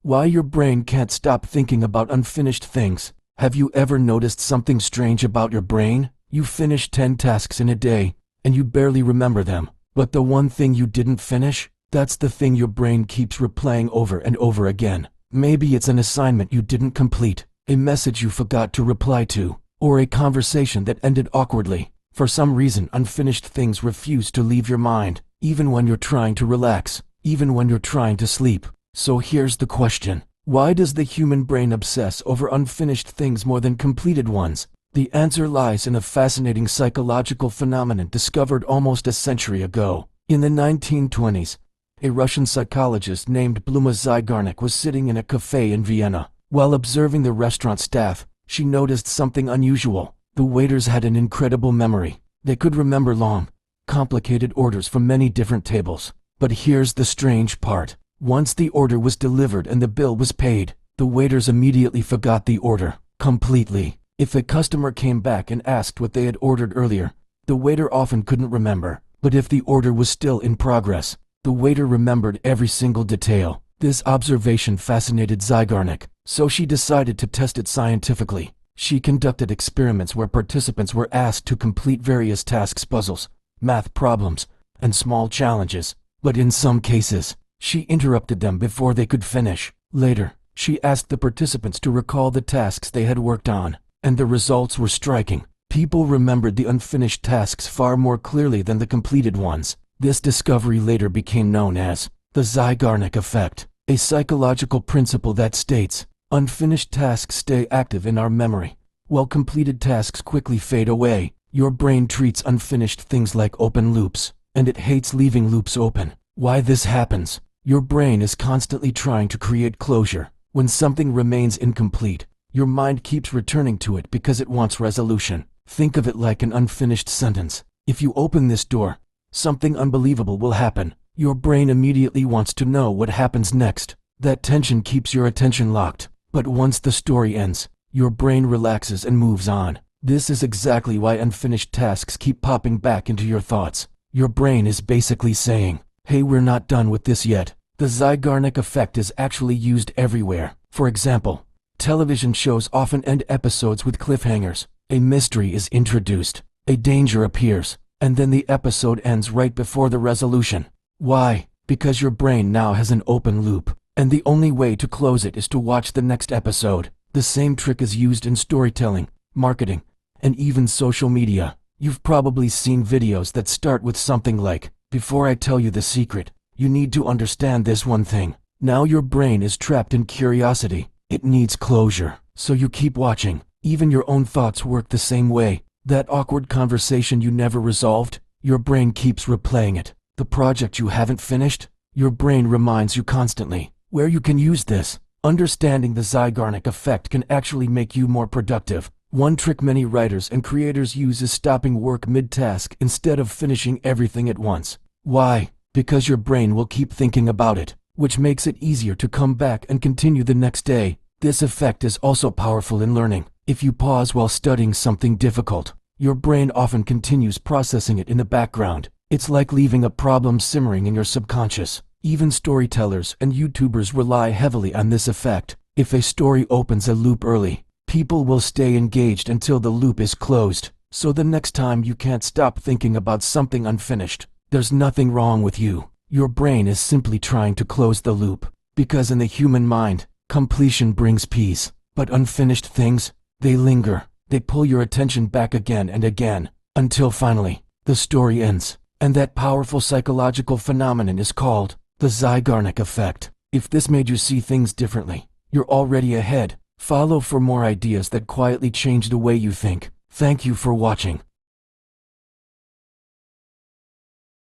Why your brain can't stop thinking about unfinished things. Have you ever noticed something strange about your brain? You finish 10 tasks in a day, and you barely remember them. But the one thing you didn't finish, that's the thing your brain keeps replaying over and over again. Maybe it's an assignment you didn't complete, a message you forgot to reply to, or a conversation that ended awkwardly. For some reason, unfinished things refuse to leave your mind, even when you're trying to relax, even when you're trying to sleep. So here's the question. Why does the human brain obsess over unfinished things more than completed ones? The answer lies in a fascinating psychological phenomenon discovered almost a century ago. In the 1920s, a Russian psychologist named Bluma Zeigarnik was sitting in a cafe in Vienna. While observing the restaurant staff, she noticed something unusual. The waiters had an incredible memory. They could remember long, complicated orders from many different tables. But here's the strange part. Once the order was delivered and the bill was paid, the waiters immediately forgot the order completely. If a customer came back and asked what they had ordered earlier, the waiter often couldn't remember. But if the order was still in progress, the waiter remembered every single detail. This observation fascinated Zeigarnik, so she decided to test it scientifically. She conducted experiments where participants were asked to complete various tasks, puzzles, math problems, and small challenges. But in some cases, she interrupted them before they could finish. Later, she asked the participants to recall the tasks they had worked on, and the results were striking. People remembered the unfinished tasks far more clearly than the completed ones. This discovery later became known as the Zeigarnik Effect, a psychological principle that states, unfinished tasks stay active in our memory, while completed tasks quickly fade away. Your brain treats unfinished things like open loops, and it hates leaving loops open. Why this happens? Your brain is constantly trying to create closure. When something remains incomplete, your mind keeps returning to it because it wants resolution. Think of it like an unfinished sentence. If you open this door, something unbelievable will happen. Your brain immediately wants to know what happens next. That tension keeps your attention locked. But once the story ends, your brain relaxes and moves on. This is exactly why unfinished tasks keep popping back into your thoughts. Your brain is basically saying, hey, we're not done with this yet. The Zeigarnik effect is actually used everywhere. For example, television shows often end episodes with cliffhangers. A mystery is introduced, a danger appears, and then the episode ends right before the resolution. Why? Because your brain now has an open loop, and the only way to close it is to watch the next episode. The same trick is used in storytelling, marketing, and even social media. You've probably seen videos that start with something like, before I tell you the secret, you need to understand this one thing. Now your brain is trapped in curiosity. It needs closure, so you keep watching. Even your own thoughts work the same way. That awkward conversation you never resolved, your brain keeps replaying it. The project you haven't finished, your brain reminds you constantly. Where you can use this, understanding the Zeigarnik effect can actually make you more productive. One trick many writers and creators use is stopping work mid-task instead of finishing everything at once. Why? Because your brain will keep thinking about it, which makes it easier to come back and continue the next day. This effect is also powerful in learning. If you pause while studying something difficult, your brain often continues processing it in the background. It's like leaving a problem simmering in your subconscious. Even storytellers and YouTubers rely heavily on this effect. If a story opens a loop early, people will stay engaged until the loop is closed. So the next time you can't stop thinking about something unfinished, there's nothing wrong with you. Your brain is simply trying to close the loop. Because in the human mind, completion brings peace. But unfinished things, they linger. They pull your attention back again and again, until finally, the story ends. And that powerful psychological phenomenon is called the Zeigarnik Effect. If this made you see things differently, you're already ahead. Follow for more ideas that quietly change the way you think. Thank you for watching.